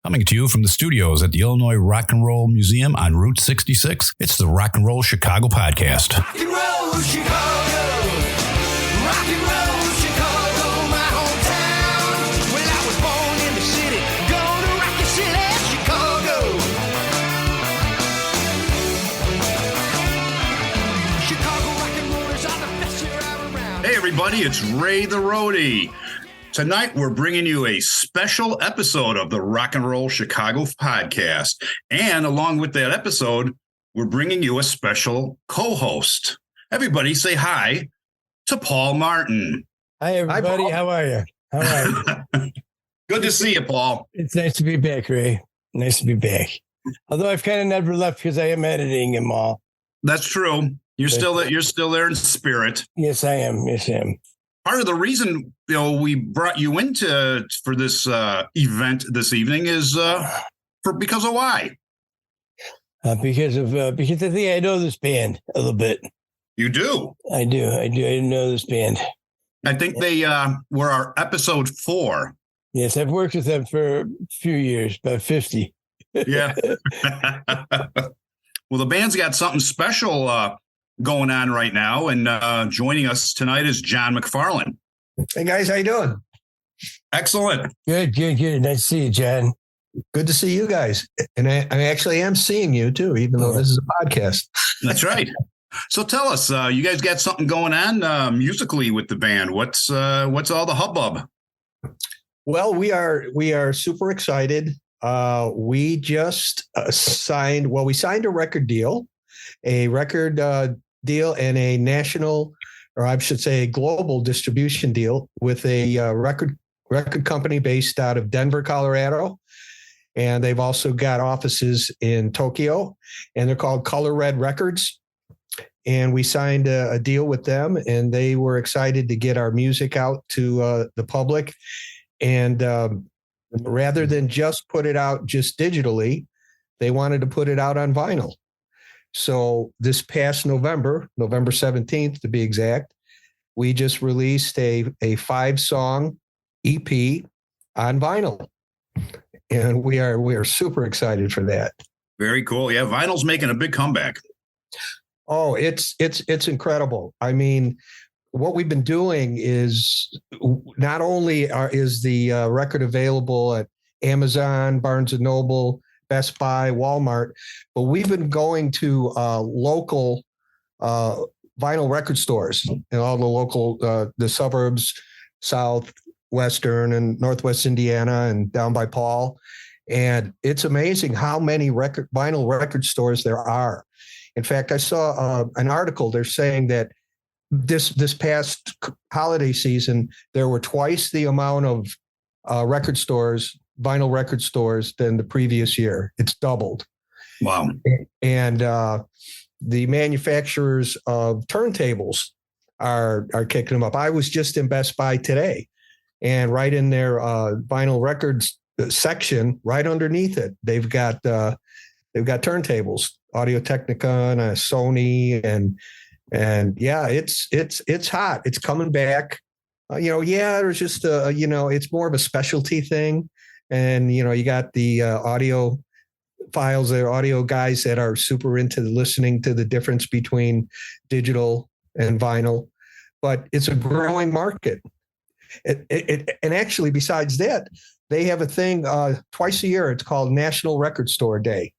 Coming to you from the studios at the Illinois Rock and Roll Museum on Route 66, it's the Rock and Roll Chicago podcast. Rock and roll Chicago, rock and roll Chicago, my hometown. Well, I was born in the city, gonna rock the city, Chicago. Chicago rock and rollers are the best here around. Hey everybody, it's Ray the Roadie. Tonight, we're bringing you a special episode of the Rock and Roll Chicago podcast. And along with that episode, we're bringing you a special co-host. Everybody say hi to Paul Martin. Hi, everybody. Hi, how are you? How are you? Good to see you, Paul. It's nice to be back, Ray. Nice to be back. Although I've kind of never left because I am editing them all. That's true. You're still there in spirit. Yes, I am. Yes, I am. Part of the reason we brought you into for this event this evening is because of why? Because I think I know this band a little bit. You do? I do. I know this band. I think they were our episode 4. Yes, I've worked with them for a few years, about 50. Yeah. Well, the band's got something special going on right now, and joining us tonight is John McFarlane. Hey guys, how you doing? Excellent. Good. Nice to see you, John. Good to see you guys. And I actually am seeing you too, even though this is a podcast. That's right. So tell us, you guys got something going on musically with the band. What's all the hubbub? Well, we are super excited. We just signed a record deal, and a national, or I should say a global distribution deal with a record company based out of Denver, Colorado. And they've also got offices in Tokyo, and they're called Color Red Records. And we signed a deal with them, and they were excited to get our music out to the public. And rather than just put it out just digitally, they wanted to put it out on vinyl. So this past November 17th to be exact, we just released a 5-song EP on vinyl. And we are super excited for that. Very cool. Yeah, vinyl's making a big comeback. Oh, it's incredible. I mean, what we've been doing is not only is the record available at Amazon, Barnes & Noble, Best Buy, Walmart, but we've been going to local vinyl record stores in all the local, the suburbs, southwestern and northwest Indiana and down by Paul. And it's amazing how many vinyl record stores there are. In fact, I saw an article. They're saying that this past holiday season, there were twice the amount of vinyl record stores than the previous year. It's doubled. Wow. And the manufacturers of turntables are kicking them up. I was just in Best Buy today, and right in their vinyl records section, right underneath it, they've got turntables, Audio-Technica and a Sony, and yeah, it's hot. It's coming back. There's just it's more of a specialty thing. And, you got the audio files, the audio guys that are super into listening to the difference between digital and vinyl. But it's a growing market. And actually, besides that, they have a thing twice a year. It's called National Record Store Day.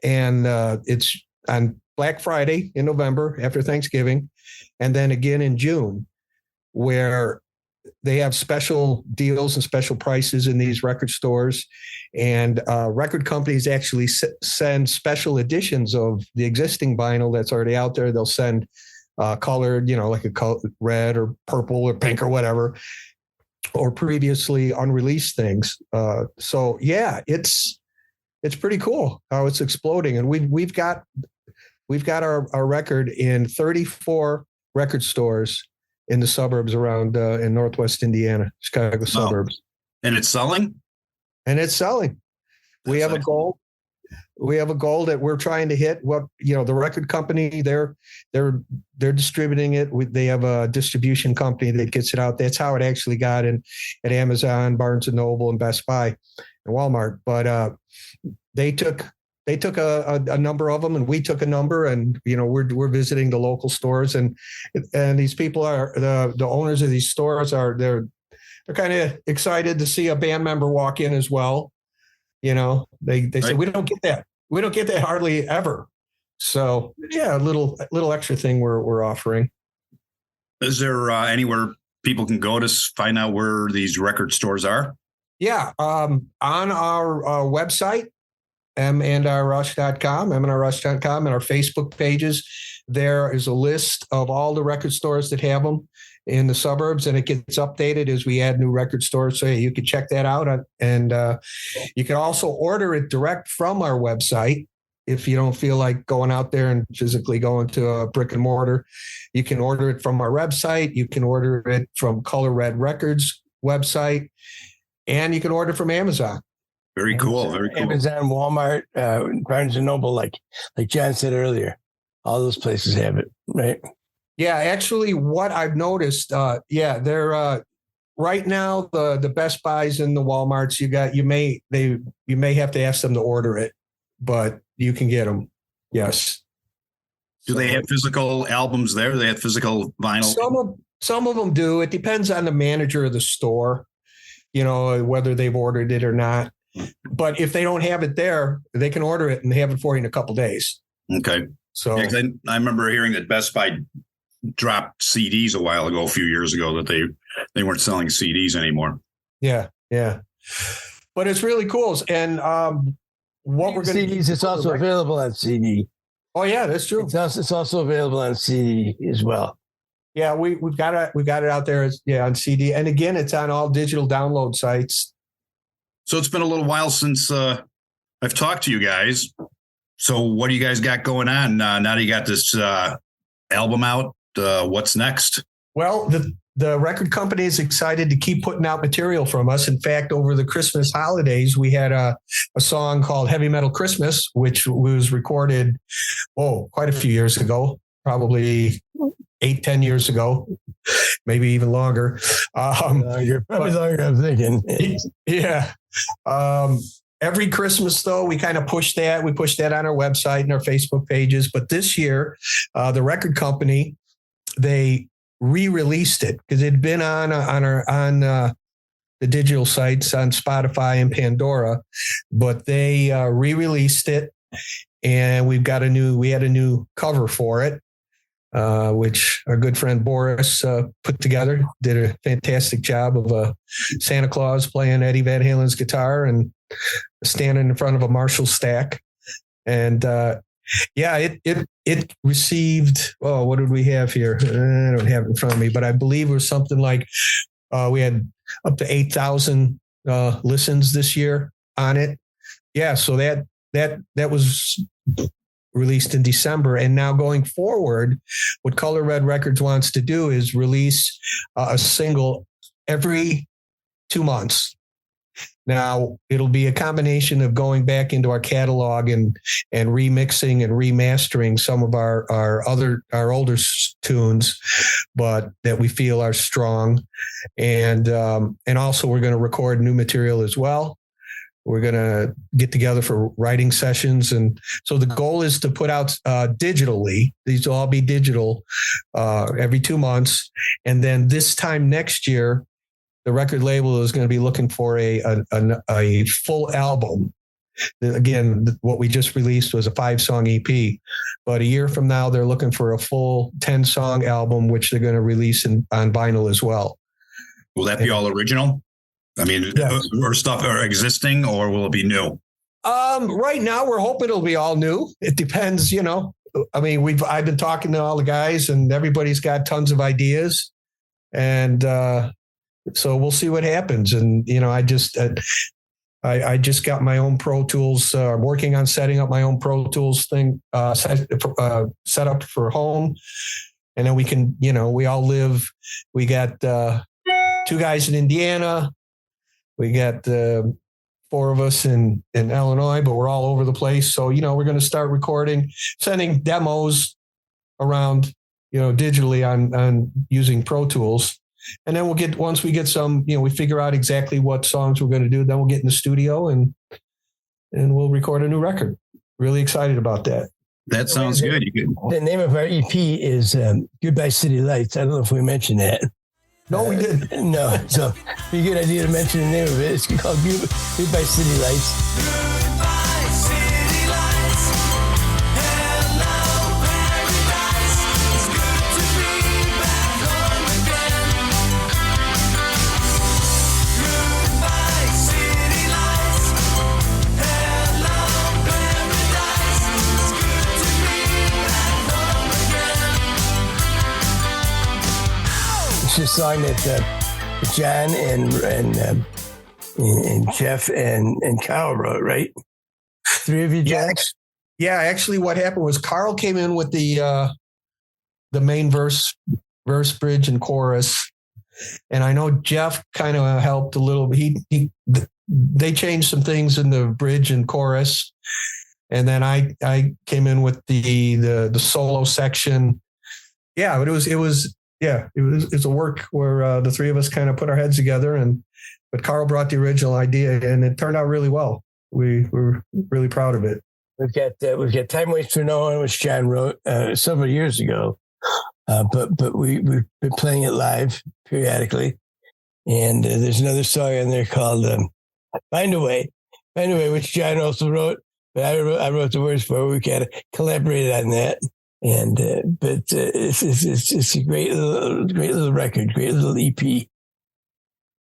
And it's on Black Friday in November after Thanksgiving, and then again in June, where they have special deals and special prices in these record stores, and record companies actually send special editions of the existing vinyl that's already out there. They'll send colored, like a color, red or purple or pink or whatever, or previously unreleased things. So yeah, it's pretty cool how it's exploding, and we've got our record in 34 record stores in the suburbs around in Northwest Indiana, Chicago suburbs. And it's selling? And it's selling. We have a goal. We have a goal that we're trying to hit. The record company, they're distributing it. They have a distribution company that gets it out. That's how it actually got in at Amazon, Barnes & Noble, and Best Buy. Walmart, but they took a number of them, and we took a number, and we're visiting the local stores, and these people are the owners of these stores they're kind of excited to see a band member walk in as well. They say we don't get that hardly ever. So yeah, a little extra thing we're offering. Is there anywhere people can go to find out where these record stores are? Yeah, on our website, M&RRush.com, M&RRush.com, and our Facebook pages, there is a list of all the record stores that have them in the suburbs, and it gets updated as we add new record stores. So you can check that out, and you can also order it direct from our website. If you don't feel like going out there and physically going to a brick and mortar, you can order it from our website. You can order it from Color Red Records website, and you can order from Amazon. Very cool. Very cool. Amazon, Walmart, Barnes and Noble, like John said earlier, all those places have it, right? Yeah, actually, what I've noticed, they're right now the Best Buys and the Walmarts. You may have to ask them to order it, but you can get them. Yes. Do they have physical albums there? Do they have physical vinyl? Some of them do. It depends on the manager of the store, whether they've ordered it or not. But if they don't have it there, they can order it and have it for you in a couple of days. Okay. So I remember hearing that Best Buy dropped CDs a while ago, a few years ago, that they weren't selling CDs anymore. Yeah. But it's really cool. And what we're going to CDs, it's also available on CD. Oh yeah, that's true. It's also available on CD as well. Yeah, we've got it out there on CD, and again, it's on all digital download sites. So it's been a little while since I've talked to you guys. So what do you guys got going on now that you got this album out? What's next? Well, the record company is excited to keep putting out material from us. In fact, over the Christmas holidays, we had a song called Heavy Metal Christmas, which was recorded, quite a few years ago, probably 8-10 years ago, maybe even longer. You're probably longer, I'm thinking. Yeah. Every Christmas, though, we kind of push that. We push that on our website and our Facebook pages. But this year, the record company, they re-released it because it had been on the digital sites on Spotify and Pandora, but they re-released it, and we had a new cover for it, which our good friend Boris put together. Did a fantastic job of Santa Claus playing Eddie Van Halen's guitar and standing in front of a Marshall stack, and it received, what did we have here? I don't have it in front of me, but I believe it was something like we had up to 8,000 listens this year on it. Yeah, so that was released in December. And now going forward, what Color Red Records wants to do is release a single every 2 months. Now, it'll be a combination of going back into our catalog and remixing and remastering some of our older tunes, but that we feel are strong. And also we're going to record new material as well. We're going to get together for writing sessions. And so the goal is to put out digitally. These will all be digital every 2 months. And then this time next year, the record label is going to be looking for a full album. Again, what we just released was a 5-song EP, but a year from now, they're looking for a full 10-song album, which they're going to release on vinyl as well. Will that be all original? I mean, or stuff are existing, or will it be new? Right now, we're hoping it'll be all new. It depends, I mean, I've been talking to all the guys, and everybody's got tons of ideas, and so we'll see what happens. And I just got my own Pro Tools. Working on setting up my own Pro Tools thing set up for home, and then we can. We all live. We got 2 guys in Indiana. We got 4 of us in Illinois, but we're all over the place. So we're going to start recording, sending demos around, digitally on using Pro Tools. And then once we get some, we figure out exactly what songs we're going to do, then we'll get in the studio and we'll record a new record. Really excited about that. That sounds good. The name of our EP is Goodbye City Lights. I don't know if we mentioned that. No, we didn't. No, so be a good idea to mention the name of it. It's called Goodbye City Lights. Goodbye, city lights. Hello, paradise. It's good to be back home again. Goodbye, city lights. Hello, paradise. It's good to be back home again. It's a song that John and Jeff and Kyle wrote, right? Three of you, John? Yeah, actually what happened was Carl came in with the main verse, bridge, and chorus. And I know Jeff kind of helped a little. They changed some things in the bridge and chorus. And then I came in with the solo section. Yeah, but it was a work where the three of us kind of put our heads together, but Carl brought the original idea, and it turned out really well. We were really proud of it. We've got Time Waits for No One, which John wrote several years ago, but we've been playing it live periodically, and there's another song on there called Find a Way, which John also wrote, but I wrote the words for it. We kind of collaborated on that. And but it's a great little record, great little EP.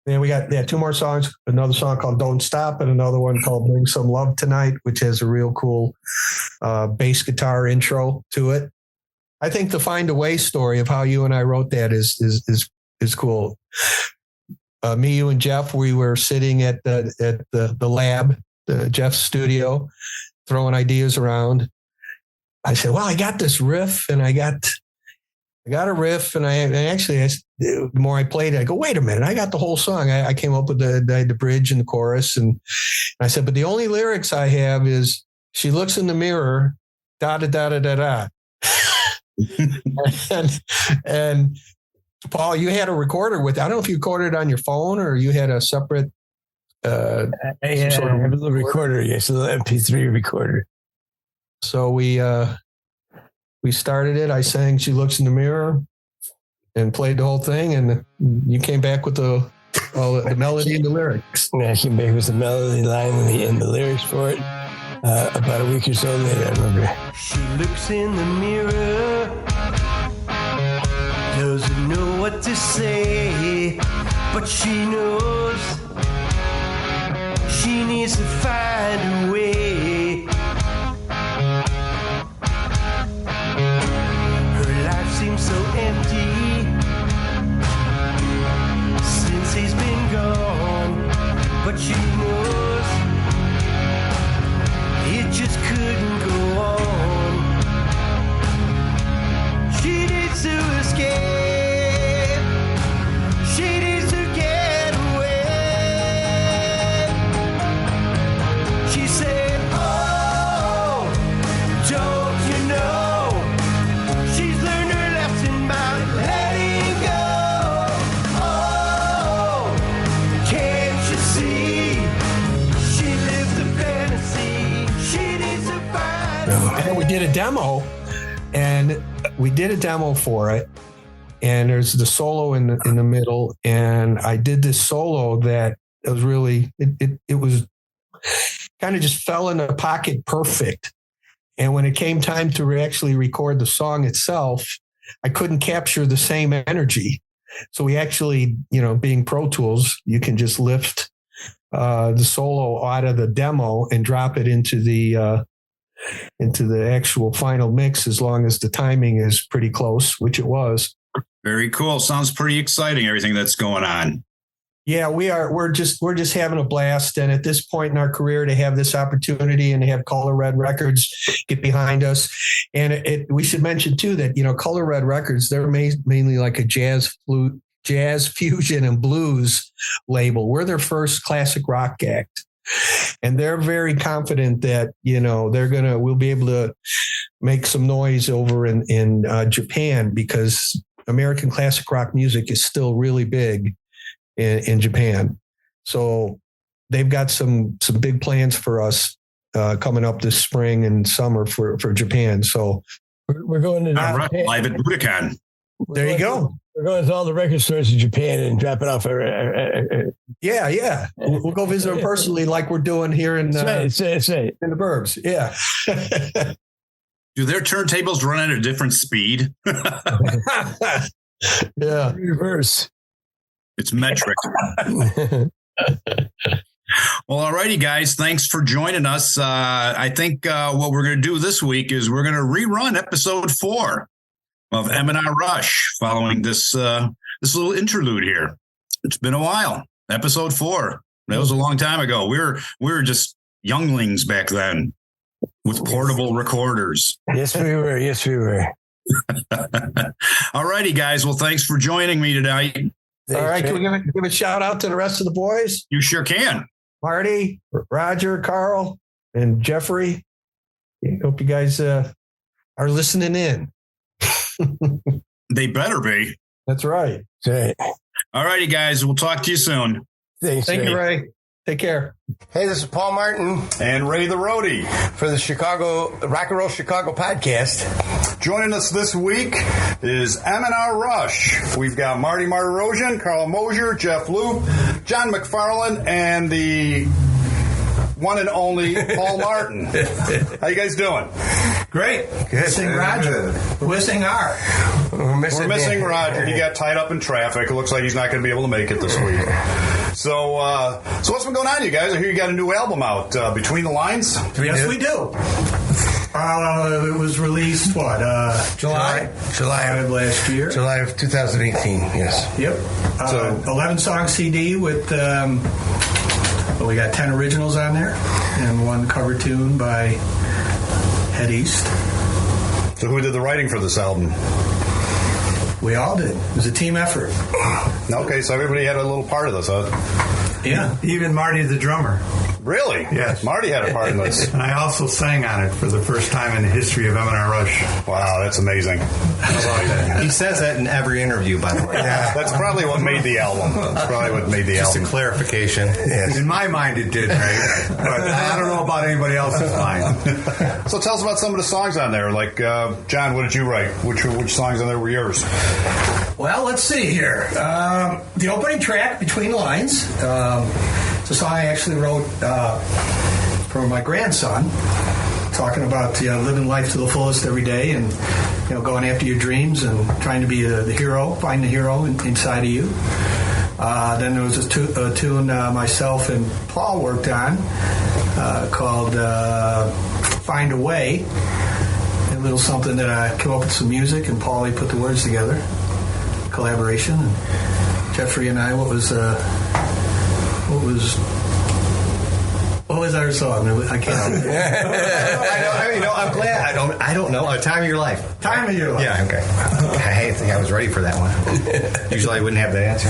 Then we got two more songs. Another song called "Don't Stop" and another one called "Bring Some Love Tonight," which has a real cool bass guitar intro to it. I think the "Find a Way" story of how you and I wrote that is cool. Me, you, and Jeff, we were sitting at the lab, Jeff's studio, throwing ideas around. I said, well, I got this riff and I got a riff. And the more I played it, I go, wait a minute, I got the whole song. I came up with the bridge and the chorus. And I said, but the only lyrics I have is she looks in the mirror, da, da, da, da, da, da. and Paul, you had a recorder with, I don't know if you recorded it on your phone or you had a separate. I have a little recorder. Yes, a little MP3 recorder. So we started it. I sang "She Looks in the Mirror" and played the whole thing, and you came back with the melody and the lyrics. Yeah, I came back with the melody line and the lyrics for it about a week or so later. I remember. She looks in the mirror, doesn't know what to say, but she knows she needs to find a way. Seems so empty since he's been gone, but she knows it just couldn't go on. She needs to escape, she needs to get away. She said, oh, don't you know she's learned her lesson about letting go. Oh, can't you see? She lives the fantasy. She needs to find. And we did a demo, for it. And there's the solo in the middle. And I did this solo that was really, it was kind of just fell in the pocket perfect. And when it came time to actually record the song itself, I couldn't capture the same energy. So we actually, being Pro Tools, you can just lift the solo out of the demo and drop it into the actual final mix, as long as the timing is pretty close, which it was. Very cool. Sounds pretty exciting, everything that's going on. Yeah, we're just having a blast. And at this point in our career, to have this opportunity and to have Color Red Records get behind us. And we should mention too that, Color Red Records, they're mainly like a jazz fusion and blues label. We're their first classic rock act. And they're very confident that, we'll be able to make some noise over in Japan, because American classic rock music is still really big in Japan. So they've got some big plans for us coming up this spring and summer for Japan. So we're going to Live at Budokan. there you go. We're going to all the record stores in Japan and dropping off. Yeah. We'll go visit them personally, like we're doing here in That's right. in the burbs. Yeah. Do their turntables run at a different speed? Yeah. Reverse. It's metric. Well, all righty, guys. Thanks for joining us. I think what we're going to do this week is we're going to rerun episode 4 of M&R Rush following this little interlude here. It's been a while. Episode 4. That was a long time ago. We were just younglings back then with portable recorders. Yes, we were. All righty, guys. Well, thanks for joining me tonight. All right. Can we give a shout out to the rest of the boys? You sure can. Marty, Roger, Carl, and Jeffrey. Hope you guys are listening in. They better be. That's right. That's right. All righty, guys. We'll talk to you soon. Thanks, Thank you, Ray. Take care. Hey, this is Paul Martin And Ray the Roadie. for the Rock and Roll Chicago podcast. Joining us this week is M&R Rush. We've got Marty Martirosian, Carl Mosier, Jeff Loop, John McFarland, and the one and only Paul Martin. How you guys doing? Great. Good. Missing Roger. We're missing Art. We're We're missing Roger. He got tied up in traffic. It looks like he's not going to be able to make it this week. So what's been going on, you guys? I hear you got a new album out, Between the Lines. Yes, we do. It was released, July of last year. July of 2018, yes. Yep. 11-song CD with, we got 10 originals on there and one cover tune by Head East. So who did the writing for this album? We all did. It was a team effort. Okay, so everybody had a little part of this, huh? Yeah. Even Marty the drummer. Really? Yes. Marty had a part in this. And I also sang on it for the first time in the history of M&R Rush. Wow, that's amazing. He says that in every interview, by the way. That's probably what made the album. Just a clarification. Yes. In my mind, it did, right? But I don't know about anybody else's mind. So tell us about some of the songs on there. Like, John, what did you write? Which songs on there were yours? Well, let's see here. The opening track, Between the Lines, it's a song I actually wrote for my grandson, talking about living life to the fullest every day and going after your dreams and trying to be the hero, find the hero inside of you. Then there was a tune myself and Paul worked on called Find a Way. A little something that I came up with some music and Paulie put the words together. Collaboration, and Jeffrey and I. What was our song? I can't. I'm glad. I don't know. Time of Your Life. Time of Your Life. Yeah. Okay. I think I was ready for that one. Usually I wouldn't have that answer.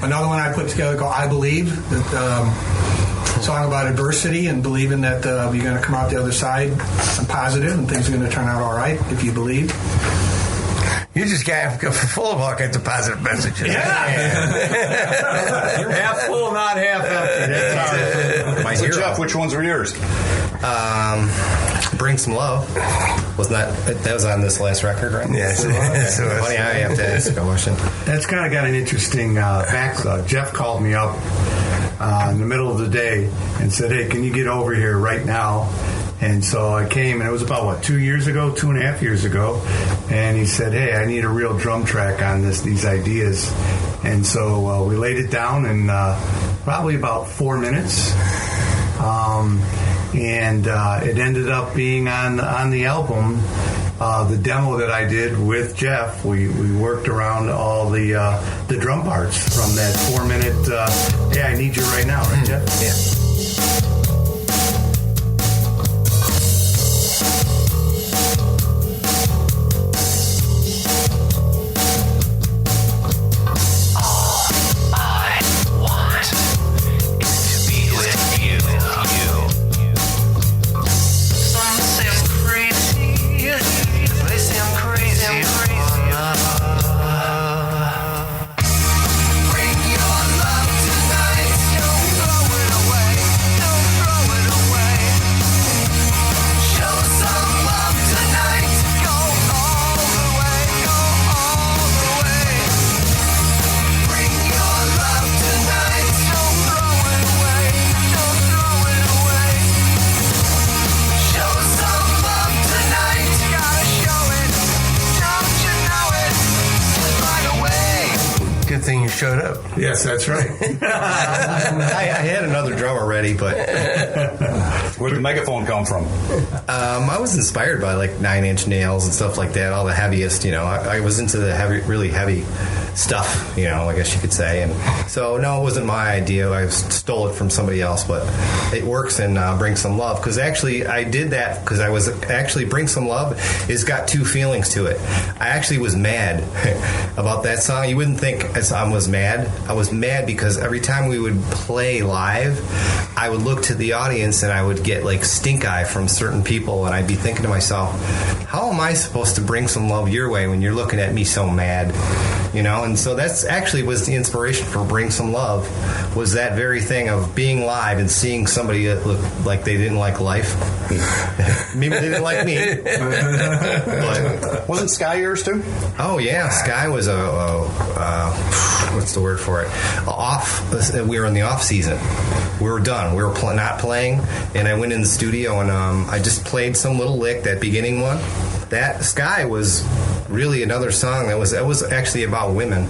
Another one I put together called I Believe. That song about adversity and believing that you're going to come out the other side and positive and things are going to turn out all right if you believe. You just got full of all kinds of positive messages. Yeah. Half full, not half empty. That's My So, hero. Jeff, which ones were yours? Bring Some Love. That was on this last record, right? Yes. Funny how you have to ask a question. That's kind of got an interesting backstory. Jeff called me up in the middle of the day and said, "Hey, can you get over here right now?" And so I came, and it was about, 2.5 years ago. And he said, "Hey, I need a real drum track on these ideas." And so we laid it down in probably about 4 minutes. And it ended up being on the album. The demo that I did with Jeff, we worked around all the drum parts from that 4 minute, "Hey, I need you right now," right, Jeff? Yeah. Some say I'm crazy, they say I'm crazy for love. showed up. Yes, that's right. I had another drummer ready, but Where'd the megaphone come from? I was inspired by like 9 Inch Nails and stuff like that, all the heaviest, I was into the really heavy stuff, I guess you could say. And so, no, it wasn't my idea. I stole it from somebody else, but it works in Bring Some Love, because actually I did that because I was actually Bring Some Love has got two feelings to it. I actually was mad about that song. You wouldn't think I was mad. I was mad because every time we would play live, I would look to the audience and I would get like stink eye from certain people, and I'd be thinking to myself, how am I supposed to bring some love your way when you're looking at me so mad? And so that's actually was the inspiration for Bring Some Love, was that very thing of being live and seeing somebody that looked like they didn't like life. Maybe they didn't like me. But Wasn't Sky yours too? oh yeah, Sky was what's the word for it? We were in the off season. We were done. We were not playing, and I went in the studio and I just played some little lick, that beginning one. That Sky was really another song that was actually about women.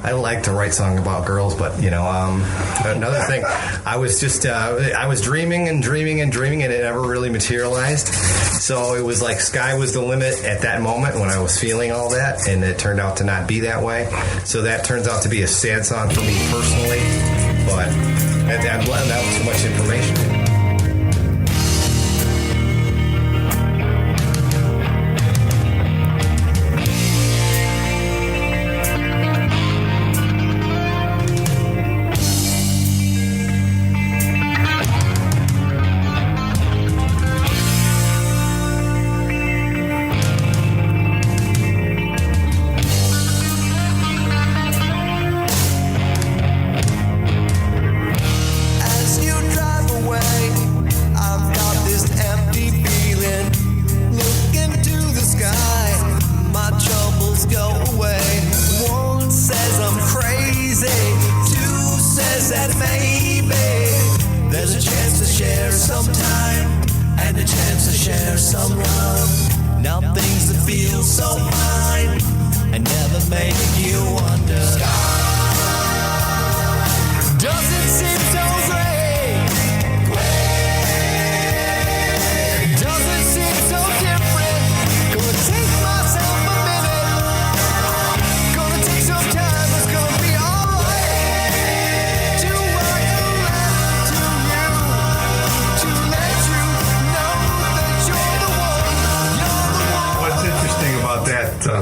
I like to write songs about girls, but another thing, I was just I was dreaming and dreaming and dreaming, and it never really materialized. So it was like sky was the limit at that moment when I was feeling all that, and it turned out to not be that way. So that turns out to be a sad song for me personally, but that was too much information.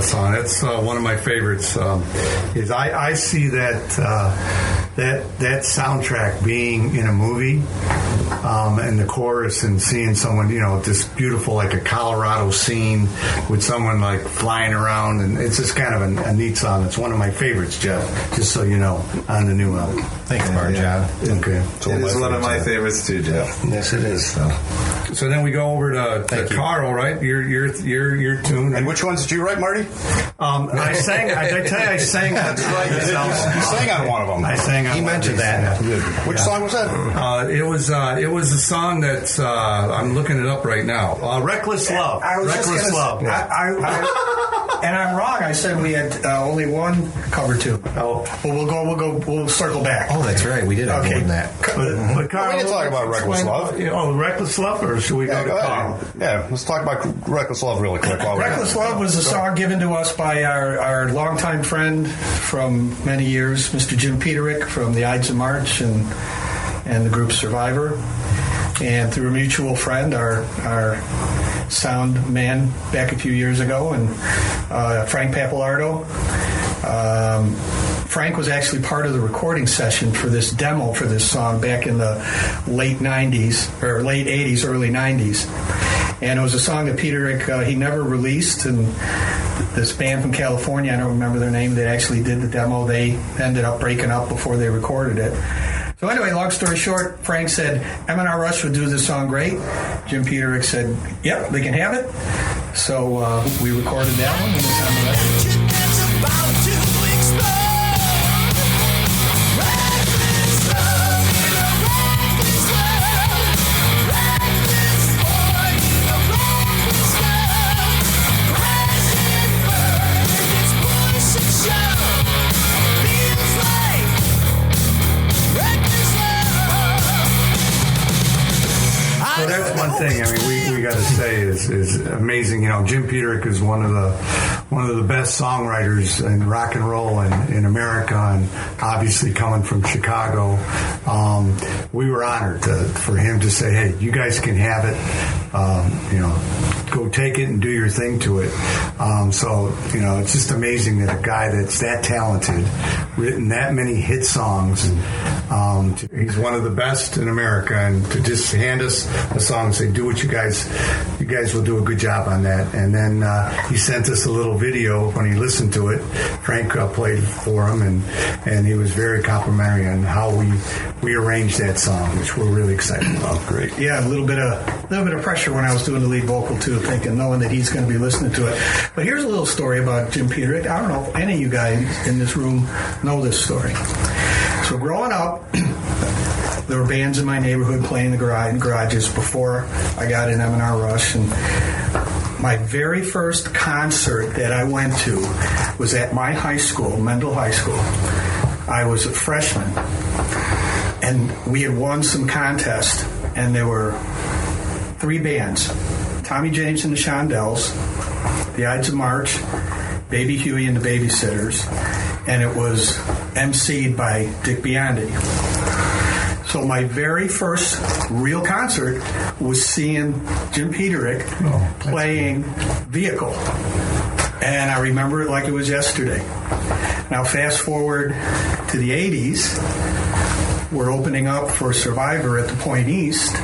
Song. That's one of my favorites. Is I see that soundtrack being in a movie, and the chorus, and seeing someone, this beautiful, like a Colorado scene with someone like flying around, and it's just kind of a neat song. It's one of my favorites, Jeff. Just so you know, on the new album. Thanks, Bart, John. Okay, It is one of my favorites too, Jeff. Yes, it is. So then we go over to Carl, right? Your tune. And which ones did you write, Marty? I sang. I tell you, I sang. That's right. You sang on one of them. I sang on. He mentioned that. Which song was that? It was a song that's I'm looking it up right now. Reckless Love. Reckless Love. And I'm wrong. I said we had only one cover tune. Oh, well, we'll circle back. Oh, that's right. We did have more than that. But Carl, we can talk about Reckless Love. Reckless Love, or should we go to Carl? Yeah, let's talk about Reckless Love really quick. Reckless Love was a song given to us by our longtime friend from many years, Mr. Jim Peterick from the Ides of March and the group Survivor. And through a mutual friend, our sound man back a few years ago, and Frank Pappalardo. Frank was actually part of the recording session for this demo for this song back in the late 90s, or late 80s, early 90s. And it was a song that Peterick, he never released, and this band from California, I don't remember their name, they actually did the demo. They ended up breaking up before they recorded it. So anyway, long story short, Frank said M&R Rush would do this song great. Jim Peterick said, yep, they can have it. So we recorded that one, and it's on the record. Feels like one thing. I mean, we got to say is amazing. You know, Jim Peterick is one of the best songwriters in rock and roll in America, and obviously coming from Chicago, we were honored for him to say, "Hey, you guys can have it. You know, go take it and do your thing to it." So you know, it's just amazing that a guy that's that talented, written that many hit songs. He's one of the best in America, and to just hand us a song and say, "Do what you guys will do a good job on that." And then he sent us a little video when he listened to it. Frank played for him, and he was very complimentary on how we arranged that song, which we're really excited about. Great. Yeah, a little bit of pressure when I was doing the lead vocal too, knowing that he's going to be listening to it. But here's a little story about Jim Peterick. I don't know if any of you guys in this room know this story. So growing up, there were bands in my neighborhood playing the garages before I got in M&R Rush, and my very first concert that I went to was at my high school, Mendel High School. I was a freshman, and we had won some contest, and there were 3 bands: Tommy James and the Shondells, the Ides of March, Baby Huey and the Babysitters, and it was emceed by Dick Biondi. So my very first real concert was seeing Jim Peterick playing Vehicle. And I remember it like it was yesterday. Now fast forward to the 80s, we're opening up for Survivor at the Point East,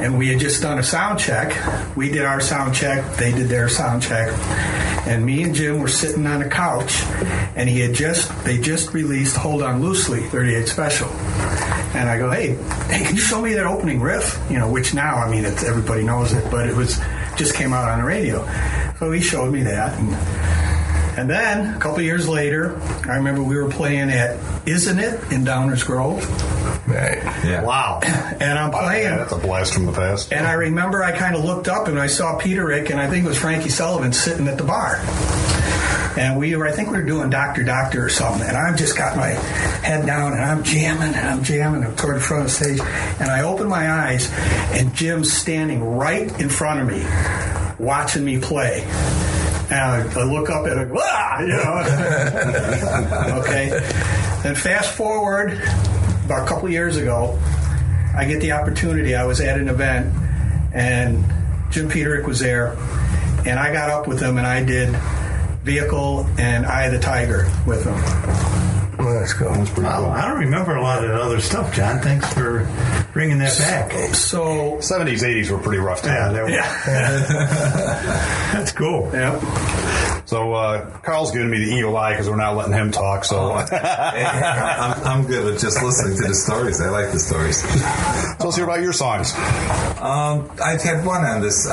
and we had just done a sound check. We did our sound check, they did their sound check, and me and Jim were sitting on a couch, and they just released Hold On Loosely 38 Special. And I go, hey, can you show me that opening riff? You know, which now, I mean, everybody knows it, but it just came out on the radio. So he showed me that. And then, a couple of years later, I remember we were playing at Isn't It in Downers Grove. Right. Yeah. Wow. And I'm playing. Yeah, that's a blast from the past. And I remember I kind of looked up and I saw Peterick, and I think it was Frankie Sullivan sitting at the bar. And I think we were doing Dr. Doctor or something, and I've just got my head down, and I'm jamming toward the front of the stage, and I open my eyes, and Jim's standing right in front of me, watching me play. And I look up and I go, you know. Okay. Then fast forward, about a couple of years ago, I get the opportunity. I was at an event, and Jim Peterick was there, and I got up with him, and I did Vehicle and Eye of the Tiger with him. Well, that's cool. That's pretty cool. I don't remember a lot of that other stuff, John. Thanks for bringing that back. So 70s, 80s were pretty rough time. That's cool. Yeah. So Carl's giving me the evil eye because we're not letting him talk. So I'm good with just listening to the stories. I like the stories. Tell us here about your songs. I've had one on this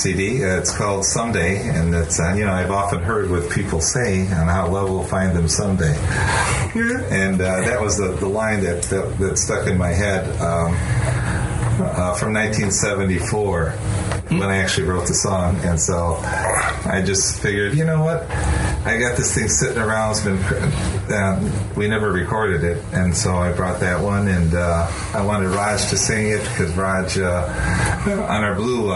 CD. It's called Someday, and it's I've often heard what people say on how love will find them someday. And that was the line that stuck in my head from 1974 when I actually wrote the song. And so I just figured, you know what? I got this thing sitting around. It's been we never recorded it, and so I brought that one, and I wanted Raj to sing it because Raj on our Blue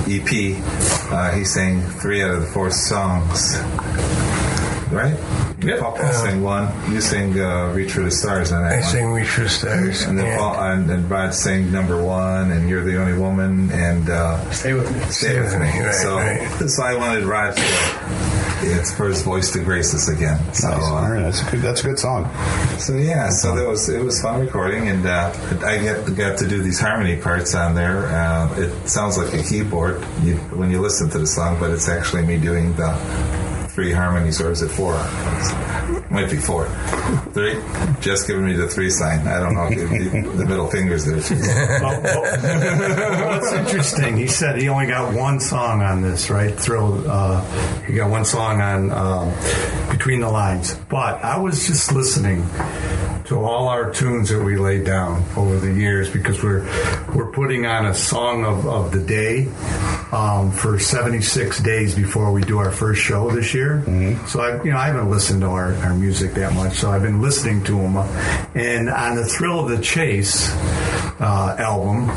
EP he sang 3 out of the 4 songs. Right? Yep. Papa sang one. You sang Reach for the Stars on that I one. sang Reach for the Stars. And then and Rod sang number 1, and You're the Only Woman, and Stay With Me. Stay With Me. Right, so I wanted Rod for his voice to grace us again. So nice. That's a good song. So it was fun recording, and I got to do these harmony parts on there. It sounds like a keyboard when you listen to the song, but it's actually me doing the 3 harmonies, or is it 4 harmonies? Might be 4. 3? Just giving me the 3 sign. I don't know if the middle finger's there. What's interesting, he said he only got 1 song on this, right? He got 1 song on Between the Lines. But I was just listening to all our tunes that we laid down over the years, because we're putting on a song of the day for 76 days before we do our first show this year. Mm-hmm. So I haven't listened to our music that much, so I've been listening to them. And on the Thrill of the Chase, album,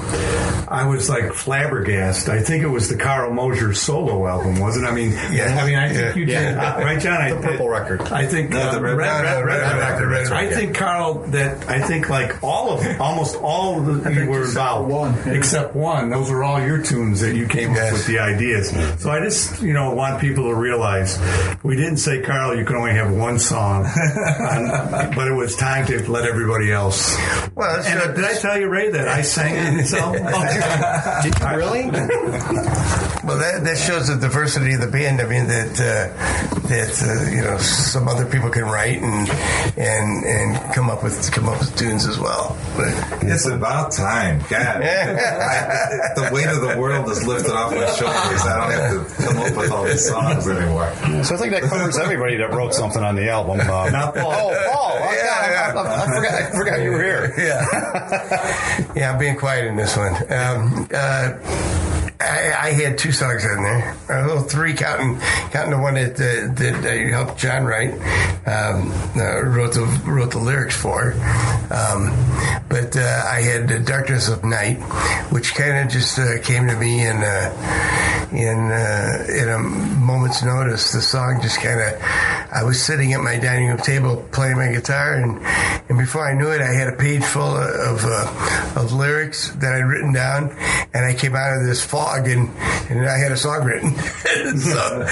I was like flabbergasted. I think it was the Carl Mosier solo album, wasn't it? I mean, I think you did, right, John? The purple record. I think the red record. I think Carl, I think like almost all of the you were involved, except one. Those were all your tunes that you came up with the ideas. So I just want people to realize we didn't say, Carl, you can only have one song, but it was time to let everybody else. Well, and did I tell you, Ray, that I sang on this album? Did you really? Well, that shows the diversity of the band. I mean, that some other people can write and come up with tunes as well. But it's about time. God, the weight of the world is lifted off my shoulders. I don't have to come up with all these songs anymore. So I think that covers everybody that wrote something on the album. Not Paul. Oh, Paul. I forgot you were here. Yeah, I'm being quiet in this one. I had 2 songs on there. A little 3 counting the one that I helped John write. Wrote the lyrics for. But I had The Darkness of Night, which kind of just came to me in a moment's notice. The song just kind of, I was sitting at my dining room table playing my guitar, and before I knew it, I had a page full of lyrics that I'd written down, and I came out of this fog, and I had a song written. So,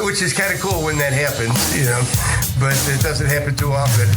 which is kind of cool when that happens, but it doesn't happen too often.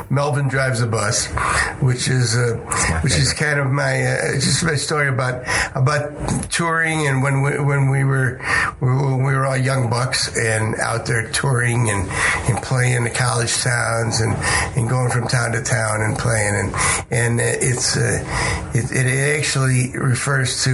Melvin Drives a Bus, which is kind of my just my story about touring, and when we were all young bucks and out there touring and playing in the college towns and going from town to town and playing, and it actually refers to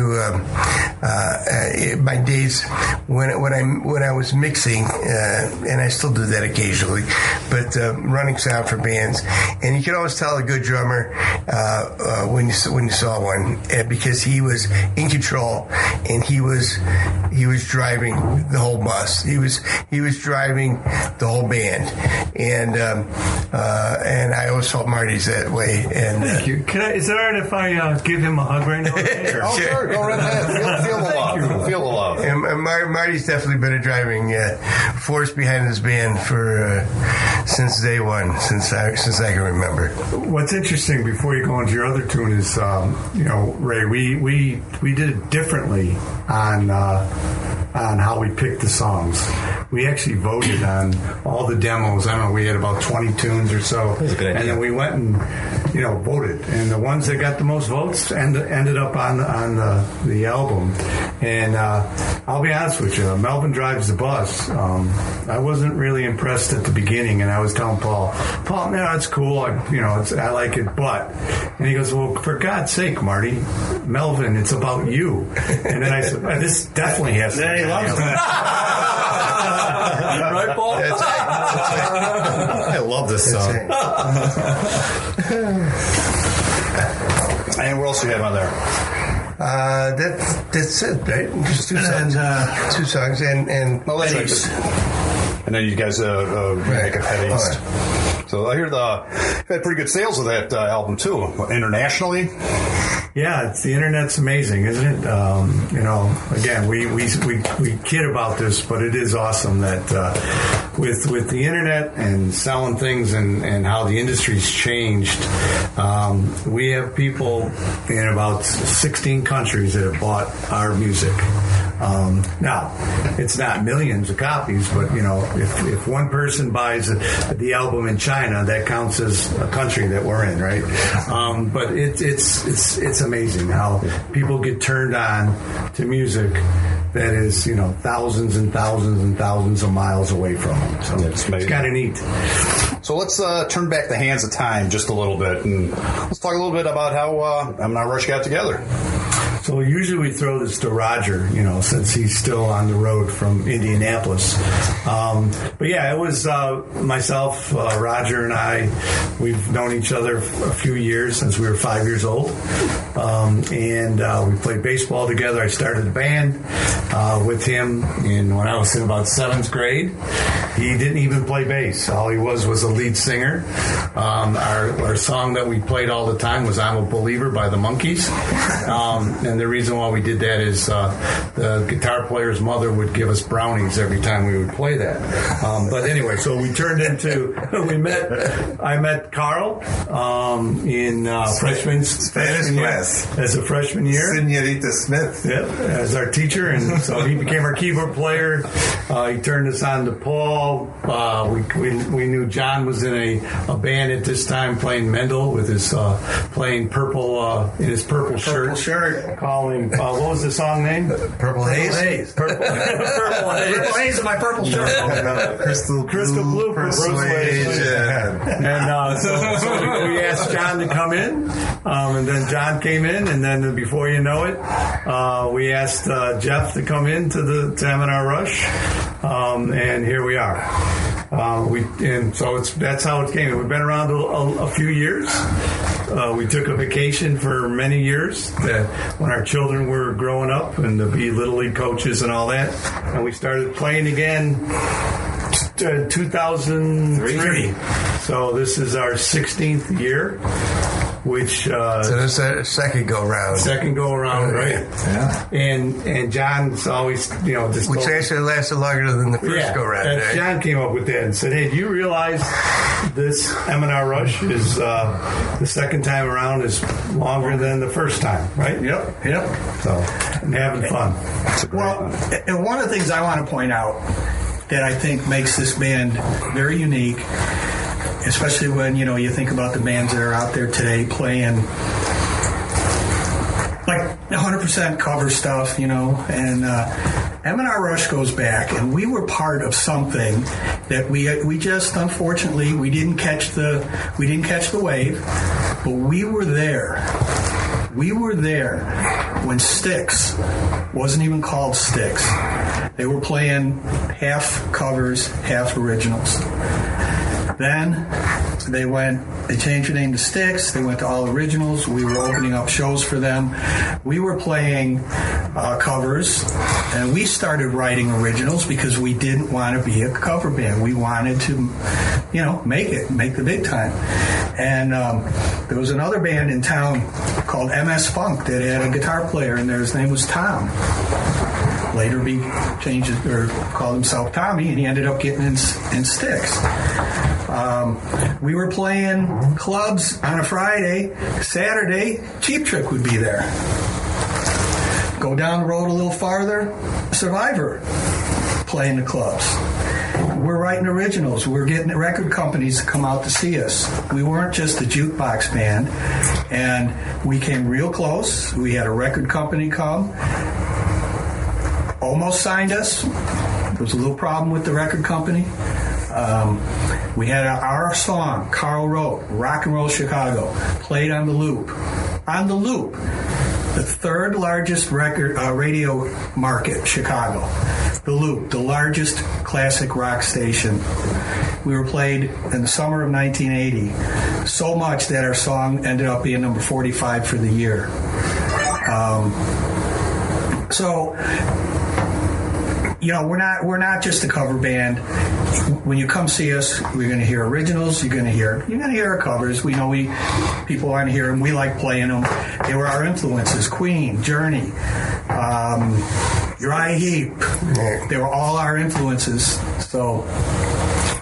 my days when I was mixing, and I still do that occasionally, but running sound for bands. And you could always tell a good drummer when you saw one, because he was in control and he was driving the whole bus. He was driving the whole band, and I always felt Marty's that way. And thank you. Is it all right if I give him a hug right now? Sure. Go right ahead. Feel the love. Feel the love. And Marty's definitely been a driving force behind this band for since day one, since I can remember. What's interesting, before you go into your other tune, is Ray, we did it differently on how we picked the songs. We actually voted on all the demos. I don't know, we had about 20 tunes or so. That's a good idea. And then we went and voted, and the ones that got the most votes ended up on the album. And I'll be honest with you, Melvin Drives the Bus. I wasn't really impressed at the beginning, and I was telling Paul, no, it's cool. I like it, but, and he goes, well, for God's sake, Marty, Melvin, it's about you. And then I said, this definitely has to be. He loves that. Right, Paul? That's right. I love this song. And what else do you have on there? That's it, right? Just 2 songs. 2 songs and Ladies. And then you guys make a Head East. So I hear you've had pretty good sales of that album too, internationally. Yeah, the internet's amazing, isn't it? Again, we kid about this, but it is awesome that with the internet and selling things and how the industry's changed, we have people in about 16 countries that have bought our music. Now, it's not millions of copies, but if one person buys the album in China, that counts as a country that we're in, right? But it's amazing how people get turned on to music that is, thousands and thousands and thousands of miles away from them. So it's kind of neat. So let's turn back the hands of time just a little bit, and let's talk a little bit about how M&R Rush got together. So usually we throw this to Roger, since he's still on the road from Indianapolis. But yeah, it was myself, Roger, and I. We've known each other a few years, since we were 5 years old. And we played baseball together. I started a band with him when I was in about 7th grade. He didn't even play bass. All he was a lead singer. Our song that we played all the time was I'm a Believer by the Monkees. And the reason why we did that is the guitar player's mother would give us brownies every time we would play that. But anyway, so we turned into, I met Carl in freshman class as a freshman year. Senorita Smith. Yep, as our teacher. And so he became our keyboard player. He turned us on to Paul. We knew John was in a band at this time playing Mendel with his playing purple in his purple shirt. Calling what was the song name? Purple Haze. Purple Haze in my purple shirt. Crystal Blue Persuasion. And so we asked John to come in, and then John came in, and then before you know it, we asked Jeff to come in to M&R Rush, and here we are. That's how it came. We've been around a few years. We took a vacation for many years when our children were growing up and to be Little League coaches and all that. And we started playing again 2003. So this is our 16th year, which... so this is a second go-around. Second go-around, right. Yeah. And John's always, just... Which actually lasted longer than the first go-round. John came up with that and said, hey, do you realize this M&R Rush is the second time around is longer than the first time, right? Yep. So, and having fun. Well, and one of the things I want to point out that I think makes this band very unique, especially when, you think about the bands that are out there today playing like 100% cover stuff, and M&R Rush goes back, and we were part of something that we just, unfortunately, we didn't catch the wave, but we were there. We were there when Styx wasn't even called Styx. They were playing half covers, half originals. Then they changed the name to Styx. They went to all originals. We were opening up shows for them. We were playing covers, and we started writing originals because we didn't want to be a cover band. We wanted to, make the big time. And there was another band in town called MS Funk that had a guitar player in there. His name was Tom. Later changed it, or called himself Tommy, and he ended up getting in Styx. We were playing clubs on a Friday. Saturday, Cheap Trick would be there. Go down the road a little farther, Survivor playing the clubs. We're writing originals. We're getting record companies to come out to see us. We weren't just a jukebox band, and we came real close. We had a record company come. Almost signed us. There was a little problem with the record company. We had our song, Carl wrote, Rock and Roll Chicago, played on the loop. On the loop. The third largest radio market, Chicago. The Loop, the largest classic rock station. We were played in the summer of 1980. So much that our song ended up being number 45 for the year. We're not just a cover band. When you come see us, we're going to hear originals. You're going to hear our covers. We know people want to hear them. We like playing them. They were our influences: Queen, Journey, Uriah Heep. They were all our influences. So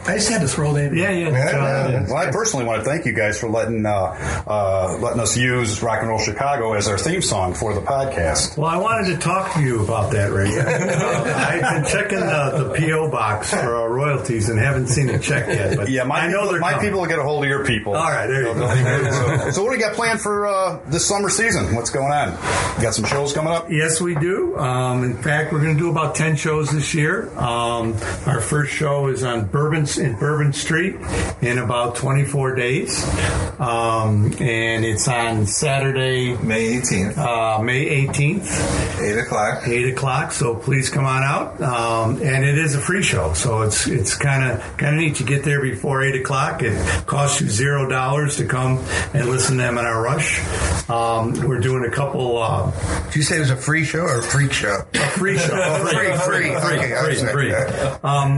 I just had to throw that in. Yeah. Well, I personally want to thank you guys for letting us use Rock and Roll Chicago as our theme song for the podcast. Well, I wanted to talk to you about that, Ray. I've been checking the P.O. box for our royalties and haven't seen a check yet. But yeah, I know my people will get a hold of your people. All right, there you go. So what do you got planned for this summer season? What's going on? You got some shows coming up? Yes, we do. In fact, we're going to do about 10 shows this year. Our first show is on Bourbon Street in about 24 days. And it's on Saturday, May 18th. May 18th. 8 o'clock. 8 o'clock, so please come on out. And it is a free show, so it's kind of neat. You get there before 8 o'clock. It costs you $0 to come and listen to M&R Rush. We're doing a couple... Did you say it was a free show or a freak show? A free show. Free. Okay, free.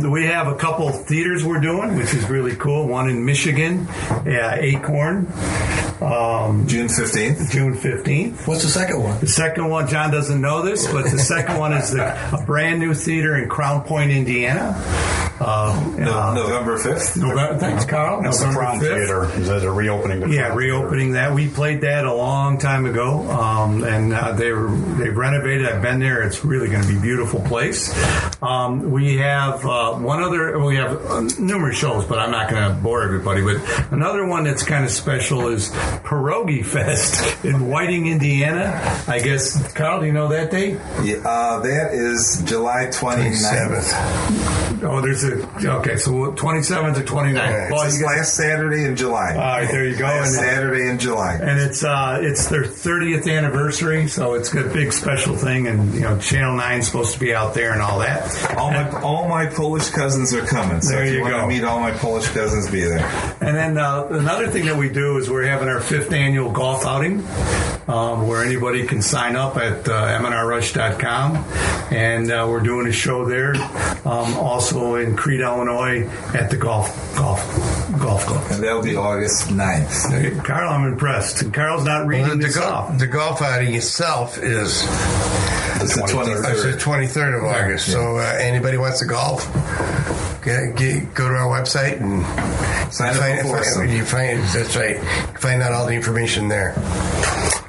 We have a couple theaters we're doing, which is really cool. One in Michigan, Acorn. June 15th. June 15th. What's the second one? The second one, John doesn't know this, but the second one is a brand new theater in Crown Point, Indiana. November 5th. Thanks, Carl. That's the November Crown 5th. Theater. Is that a reopening? Reopening that. We played that a long time ago, and they've renovated. I've been there. It's really going to be a beautiful place. We have we have numerous shows, but I'm not going to bore everybody. But another one that's kind of special is Pierogi Fest in Whiting, Indiana. I guess, Carl, do you know that date? Yeah, that is July 29th. Oh, so 27th to 29th. Well, it's last Saturday in July. All right, there you go. Saturday in July. And it's their 30th anniversary, so it's a big special thing. And Channel 9's supposed to be out there and all that. All my Polish cousins are coming. So there if you go. want to meet all my Polish cousins, be there. And then another thing that we do is we're having our 5th annual golf outing, where anybody can sign up at M&RRush.com, and we're doing a show there. Also in Crete, Illinois, at the golf club. And that'll be August 9th. Carl, I'm impressed. And Carl's not reading this off. The golf outing itself is the 23rd. It's the 23rd of August. Yeah. So anybody wants to golf, go to our website and sign up for that's right. You find out all the information there.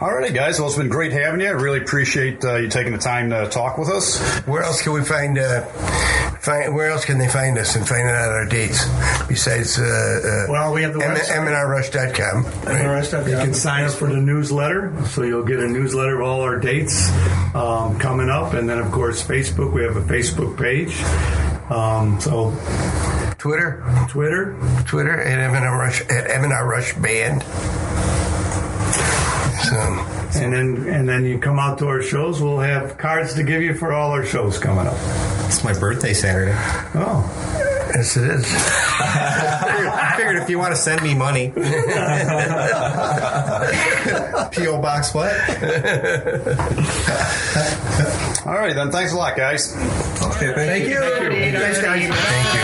All right, guys. Well, it's been great having you. I really appreciate you taking the time to talk with us. Where else can we find? Where else can they find us and find out our dates besides? We have the M&RRush.com. Right? You can sign up for the newsletter, so you'll get a newsletter of all our dates coming up, and then of course Facebook. We have a Facebook page. Twitter at M&R Rush Band. And then you come out to our shows. We'll have cards to give you for all our shows coming up. It's my birthday Saturday. Oh. Yes, it is. I figured if you want to send me money. P.O. Box what? All right, then. Thanks a lot, guys. Okay, thank you. Thanks, guys. Thank you.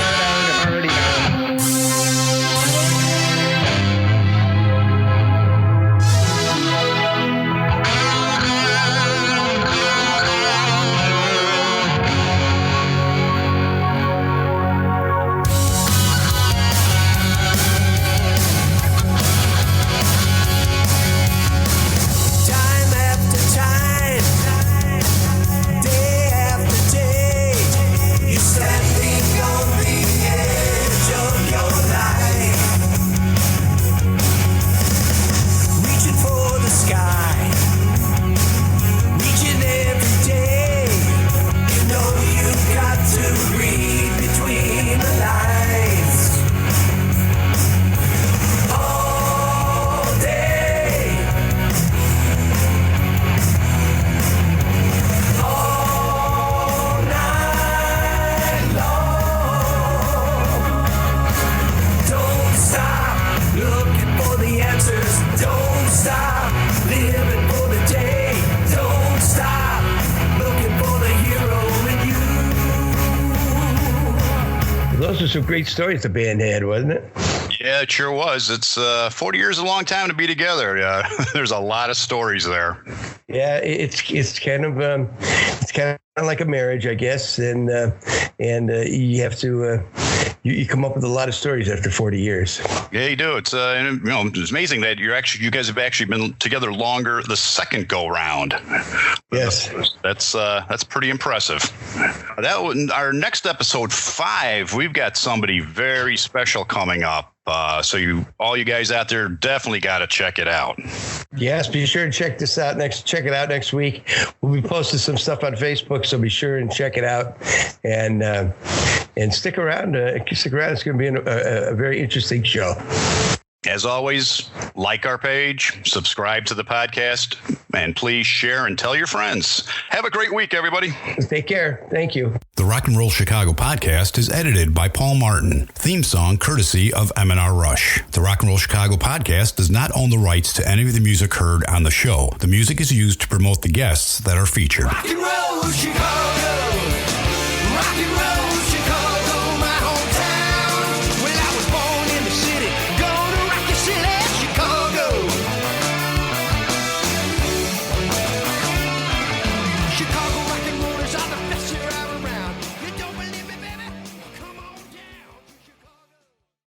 Those are some great stories the band had, wasn't it? Yeah, it sure was. It's 40 years is a long time to be together. There's a lot of stories there. Yeah, it's kind of like a marriage, I guess, and you have to you come up with a lot of stories after 40 years. Yeah, you do. It's it's amazing that you guys have actually been together longer the second go round. Yes, that's pretty impressive. Our next episode 5, we've got somebody very special coming up. So all you guys out there definitely got to check it out. Yes, be sure to check this out check it out next week. We'll be posting some stuff on Facebook, so be sure and check it out and stick around. It's going to be a very interesting show. As always, like our page, subscribe to the podcast, and please share and tell your friends. Have a great week, everybody. Take care. Thank you. The Rock and Roll Chicago podcast is edited by Paul Martin. Theme song courtesy of M&R Rush. The Rock and Roll Chicago podcast does not own the rights to any of the music heard on the show. The music is used to promote the guests that are featured. Rock and roll Chicago. Rock and roll